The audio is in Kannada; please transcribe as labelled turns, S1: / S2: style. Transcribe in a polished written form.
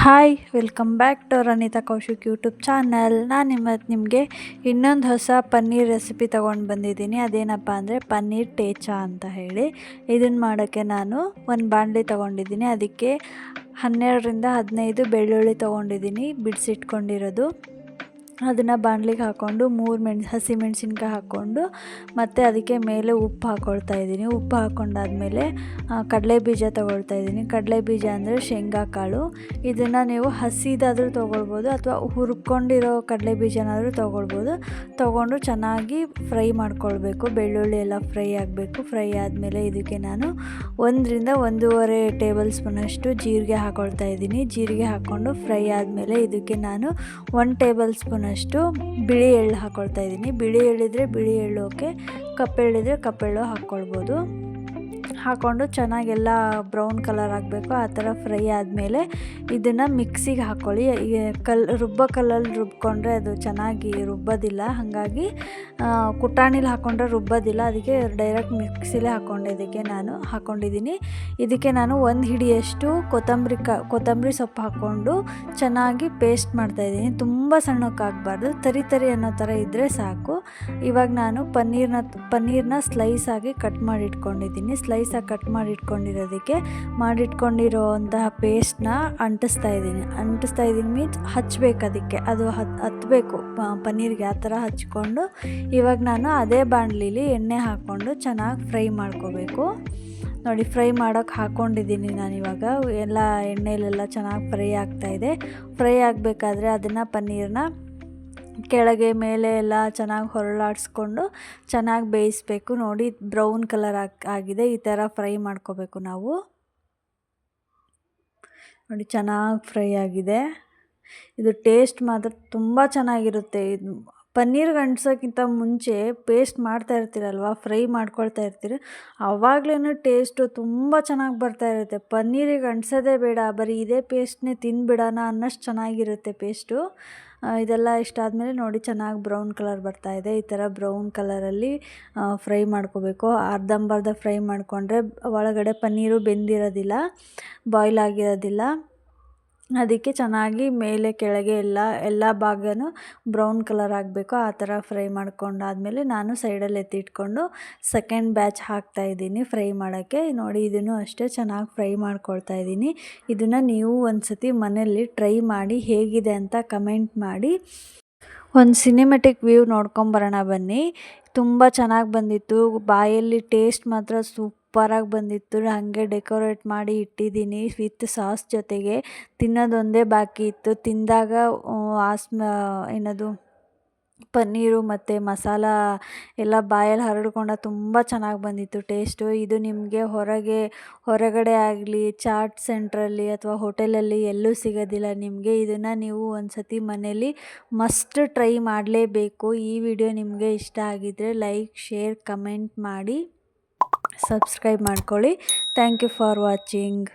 S1: Hi welcome back to Anita Kaushik YouTube channel. ನಾನು ನಿಮಗೆ ಇನ್ನೊಂದು ಹೊಸ ಪನ್ನೀರ್ ರೆಸಿಪಿ ತೊಗೊಂಡು ಬಂದಿದ್ದೀನಿ. ಅದೇನಪ್ಪ ಅಂದರೆ ಪನ್ನೀರ್ ಟೇಚಾ ಅಂತ ಹೇಳಿ. ಇದನ್ನು ಮಾಡೋಕ್ಕೆ ನಾನು ಒಂದು ಬಾಣಲಿ ತೊಗೊಂಡಿದ್ದೀನಿ. ಅದಕ್ಕೆ 12ರಿಂದ 15 ಬೆಳ್ಳುಳ್ಳಿ ತೊಗೊಂಡಿದ್ದೀನಿ, ಬಿಡಿಸಿಟ್ಕೊಂಡಿರೋದು. ಅದನ್ನು ಬಾಣಲಿಗೆ ಹಾಕ್ಕೊಂಡು 3 ಹಸಿಮೆಣಸಿನ್ಕಾಯಿ ಹಾಕ್ಕೊಂಡು ಮತ್ತು ಅದಕ್ಕೆ ಮೇಲೆ ಉಪ್ಪು ಹಾಕ್ಕೊಳ್ತಾ ಇದ್ದೀನಿ. ಉಪ್ಪು ಹಾಕ್ಕೊಂಡಾದ್ಮೇಲೆ ಕಡಲೆ ಬೀಜ ತೊಗೊಳ್ತಾ ಇದ್ದೀನಿ. ಕಡಲೆ ಬೀಜ ಅಂದರೆ ಶೇಂಗಾ ಕಾಳು. ಇದನ್ನು ನೀವು ಹಸಿದಾದರೂ ತೊಗೊಳ್ಬೋದು ಅಥವಾ ಹುರ್ಕೊಂಡಿರೋ ಕಡಲೆ ಬೀಜನಾದರೂ ತೊಗೊಂಡು ಚೆನ್ನಾಗಿ ಫ್ರೈ ಮಾಡ್ಕೊಳ್ಬೇಕು. ಬೆಳ್ಳುಳ್ಳಿ ಎಲ್ಲ ಫ್ರೈ ಆಗಬೇಕು. ಫ್ರೈ ಆದಮೇಲೆ ಇದಕ್ಕೆ ನಾನು 1ರಿಂದ 1.5 ಟೇಬಲ್ ಸ್ಪೂನಷ್ಟು ಜೀರಿಗೆ ಹಾಕ್ಕೊಳ್ತಾ ಇದ್ದೀನಿ. ಜೀರಿಗೆ ಹಾಕ್ಕೊಂಡು ಫ್ರೈ ಆದಮೇಲೆ ಇದಕ್ಕೆ ನಾನು 1 ಟೇಬಲ್ ಸ್ಪೂನಷ್ಟು ಬಿಳಿ ಎಳ್ಳು ಹಾಕ್ಕೊಳ್ತಾ ಇದ್ದೀನಿ. ಬಿಳಿ ಎಳ್ಳಿದ್ರೆ ಬಿಳಿ ಎಳ್ಳು ಓಕೆ, ಕಪ್ಪೆಳ್ಳಿದ್ರೆ ಕಪ್ಪೆಳ್ಳು ಹಾಕ್ಕೊಳ್ಬೋದು. ಹಾಕ್ಕೊಂಡು ಚೆನ್ನಾಗೆಲ್ಲ ಬ್ರೌನ್ ಕಲರ್ ಆಗಬೇಕು. ಆ ಥರ ಫ್ರೈ ಆದಮೇಲೆ ಇದನ್ನು ಮಿಕ್ಸಿಗೆ ಹಾಕ್ಕೊಳ್ಳಿ. ರುಬ್ಬೋ ಕಲ್ಲಲ್ಲಿ ರುಬ್ಕೊಂಡ್ರೆ ಅದು ಚೆನ್ನಾಗಿ ರುಬ್ಬೋದಿಲ್ಲ, ಹಾಗಾಗಿ ಕುಟಾಣಿಲಿ ಹಾಕ್ಕೊಂಡ್ರೆ ರುಬ್ಬೋದಿಲ್ಲ. ಅದಕ್ಕೆ ಡೈರೆಕ್ಟ್ ಮಿಕ್ಸಿಲೇ ಹಾಕ್ಕೊಂಡಿದ್ದೀನಿ. ಇದಕ್ಕೆ ನಾನು 1 ಹಿಡಿಯಷ್ಟು ಕೊತ್ತಂಬರಿ ಸೊಪ್ಪು ಹಾಕ್ಕೊಂಡು ಚೆನ್ನಾಗಿ ಪೇಸ್ಟ್ ಮಾಡ್ತಾಯಿದ್ದೀನಿ. ತುಂಬ ಸಣ್ಣಕ್ಕಾಗಬಾರ್ದು, ತರಿ ಅನ್ನೋ ಥರ ಇದ್ದರೆ ಸಾಕು. ಇವಾಗ ನಾನು ಪನ್ನೀರ್ನ ಸ್ಲೈಸಾಗಿ ಕಟ್ ಮಾಡಿ ಇಟ್ಕೊಂಡಿದ್ದೀನಿ. ಸ್ಲೈಸಾಗಿ ಕಟ್ ಮಾಡಿಟ್ಕೊಂಡಿರೋದಕ್ಕೆ ಮಾಡಿಟ್ಕೊಂಡಿರೋಂತಹ ಪೇಸ್ಟ್ನ ಅಂಟಿಸ್ತಾ ಇದ್ದೀನಿ ಮೀನ್ಸ್ ಹಚ್ಚಬೇಕು. ಅದಕ್ಕೆ ಅದು ಹತ್ತಬೇಕು ಪನ್ನೀರ್ಗೆ. ಆ ಥರ ಹಚ್ಕೊಂಡು ಇವಾಗ ನಾನು ಅದೇ ಬಾಣಲಿಲಿ ಎಣ್ಣೆ ಹಾಕ್ಕೊಂಡು ಚೆನ್ನಾಗಿ ಫ್ರೈ ಮಾಡ್ಕೋಬೇಕು. ನೋಡಿ, ಫ್ರೈ ಮಾಡೋಕ್ಕೆ ಹಾಕ್ಕೊಂಡಿದ್ದೀನಿ ನಾನಿವಾಗ. ಎಲ್ಲ ಎಣ್ಣೆಲೆಲ್ಲ ಚೆನ್ನಾಗಿ ಫ್ರೈ ಆಗ್ತಾಯಿದೆ. ಫ್ರೈ ಆಗಬೇಕಾದ್ರೆ ಅದನ್ನು ಪನ್ನೀರ್ನ ಕೆಳಗೆ ಮೇಲೆ ಎಲ್ಲ ಚೆನ್ನಾಗಿ ಹೊರಳಾಡಿಸ್ಕೊಂಡು ಚೆನ್ನಾಗಿ ಬೇಯಿಸಬೇಕು. ನೋಡಿ, ಬ್ರೌನ್ ಕಲರ್ ಆಗಿದೆ. ಈ ಥರ ಫ್ರೈ ಮಾಡ್ಕೋಬೇಕು ನಾವು. ನೋಡಿ, ಚೆನ್ನಾಗಿ ಫ್ರೈ ಆಗಿದೆ. ಇದು ಟೇಸ್ಟ್ ಮಾತ್ರ ತುಂಬ ಚೆನ್ನಾಗಿರುತ್ತೆ. ಇದು ಪನ್ನೀರ್ಗೆ ಅಂಟಿಸೋಕ್ಕಿಂತ ಮುಂಚೆ ಪೇಸ್ಟ್ ಮಾಡ್ತಾ ಇರ್ತೀರಲ್ವ, ಫ್ರೈ ಮಾಡ್ಕೊಳ್ತಾ ಇರ್ತೀರಿ, ಆವಾಗಲೇ ಟೇಸ್ಟು ತುಂಬ ಚೆನ್ನಾಗಿ ಬರ್ತಾ ಇರುತ್ತೆ. ಪನ್ನೀರಿಗೆ ಅಂಟಿಸೋದೇ ಬೇಡ, ಬರೀ ಇದೇ ಪೇಸ್ಟ್ನೇ ತಿಂದುಬಿಡೋಣ ಅನ್ನೋಷ್ಟು ಚೆನ್ನಾಗಿರುತ್ತೆ ಪೇಸ್ಟು. ಇದೆಲ್ಲ ಇಷ್ಟ ಆದಮೇಲೆ ನೋಡಿ, ಚೆನ್ನಾಗಿ ಬ್ರೌನ್ ಕಲರ್ ಬರ್ತಾಯಿದೆ. ಈ ಥರ ಬ್ರೌನ್ ಕಲರಲ್ಲಿ ಫ್ರೈ ಮಾಡ್ಕೋಬೇಕು. ಅರ್ಧಂಬರ್ಧ ಫ್ರೈ ಮಾಡಿಕೊಂಡ್ರೆ ಒಳಗಡೆ ಪನ್ನೀರು ಬೆಂದಿರೋದಿಲ್ಲ, ಬಾಯ್ಲ್ ಆಗಿರೋದಿಲ್ಲ. ಅದಕ್ಕೆ ಚೆನ್ನಾಗಿ ಮೇಲೆ ಕೆಳಗೆ ಎಲ್ಲ ಭಾಗನೂ ಬ್ರೌನ್ ಕಲರ್ ಆಗಬೇಕು. ಆ ಥರ ಫ್ರೈ ಮಾಡ್ಕೊಂಡಾದಮೇಲೆ ನಾನು ಸೈಡಲ್ಲಿ ಎತ್ತಿಟ್ಕೊಂಡು ಸೆಕೆಂಡ್ ಬ್ಯಾಚ್ ಹಾಕ್ತಾಯಿದ್ದೀನಿ ಫ್ರೈ ಮಾಡೋಕ್ಕೆ. ನೋಡಿ, ಇದನ್ನು ಅಷ್ಟೇ ಚೆನ್ನಾಗಿ ಫ್ರೈ ಮಾಡ್ಕೊಳ್ತಾ ಇದ್ದೀನಿ. ಇದನ್ನು ನೀವು ಒಂದು ಸತಿ ಮನೆಯಲ್ಲಿ ಟ್ರೈ ಮಾಡಿ ಹೇಗಿದೆ ಅಂತ ಕಮೆಂಟ್ ಮಾಡಿ. ಒಂದು ಸಿನಿಮೆಟಿಕ್ ವ್ಯೂ ನೋಡ್ಕೊಂಬರೋಣ ಬನ್ನಿ. ತುಂಬ ಚೆನ್ನಾಗಿ ಬಂದಿತ್ತು. ಬಾಯಲ್ಲಿ ಟೇಸ್ಟ್ ಮಾತ್ರ ಸೂಪರಾಗಿ ಬಂದಿತ್ತು. ಹಾಗೆ ಡೆಕೋರೇಟ್ ಮಾಡಿ ಇಟ್ಟಿದ್ದೀನಿ ವಿತ್ ಸಾಸ್ ಜೊತೆಗೆ. ತಿನ್ನೋದೊಂದೇ ಬಾಕಿ ಇತ್ತು. ತಿಂದಾಗ ಏನದು ಪನ್ನೀರು ಮತ್ತು ಮಸಾಲ ಎಲ್ಲ ಬಾಯಲ್ಲಿ ಹರಡ್ಕೊಂಡು ತುಂಬ ಚೆನ್ನಾಗಿ ಬಂದಿತ್ತು ಟೇಸ್ಟು. ಇದು ನಿಮಗೆ ಹೊರಗಡೆ ಆಗಲಿ, ಚಾಟ್ ಸೆಂಟ್ರಲ್ಲಿ ಅಥವಾ ಹೋಟೆಲಲ್ಲಿ ಎಲ್ಲೂ ಸಿಗೋದಿಲ್ಲ ನಿಮಗೆ. ಇದನ್ನು ನೀವು ಒಂದು ಸತಿ ಮನೇಲಿ ಮಸ್ಟ್ ಟ್ರೈ ಮಾಡಲೇಬೇಕು. ಈ ವಿಡಿಯೋ ನಿಮಗೆ ಇಷ್ಟ ಆಗಿದ್ದರೆ ಲೈಕ್, ಶೇರ್, ಕಮೆಂಟ್ ಮಾಡಿ, ಸಬ್ಸ್ಕ್ರೈಬ್ ಮಾಡ್ಕೊಳ್ಳಿ. Thank you for watching.